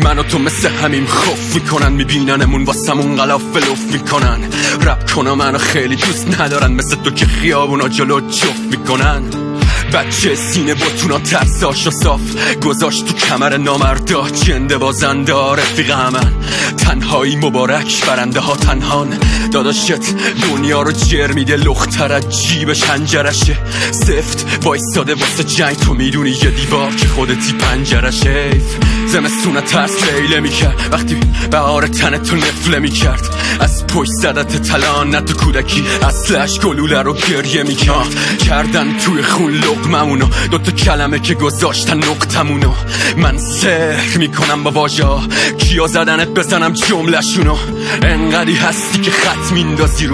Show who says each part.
Speaker 1: من و تو مثل همیم خوف میکنن، میبیننمون واسمون غلاف ولوف میکنن. رپ کنم منو خیلی دوست ندارن، مثل تو که خیابونا جلو جفت میکنن. بچه سینه باتونا ترساش و صاف گذاشت تو کمر نامردا، جنده بازنده رفیق من. تنهایی مبارک برنده ها تنهان، داداشت دنیا رو جر میده، لختر از جیبش هنجرشه. سفت وایستاده واسه جنگ، تو میدونی یه دیوار که خودتی پنجرشه. زمستونه ترس لیله میکرد وقتی بهار تن تو نفله میکرد. از پشت زدت تلان نه تو کودکی، اصلش گلوله رو گریه میکرد. کردن توی خون لقممونو، دوتا کلمه که گذاشتن نقطمونو. من سحر میکنم با واژه‌ها، کیا زدنت بزنم جمله‌شونو. انقدی هستی که خط میندازی رو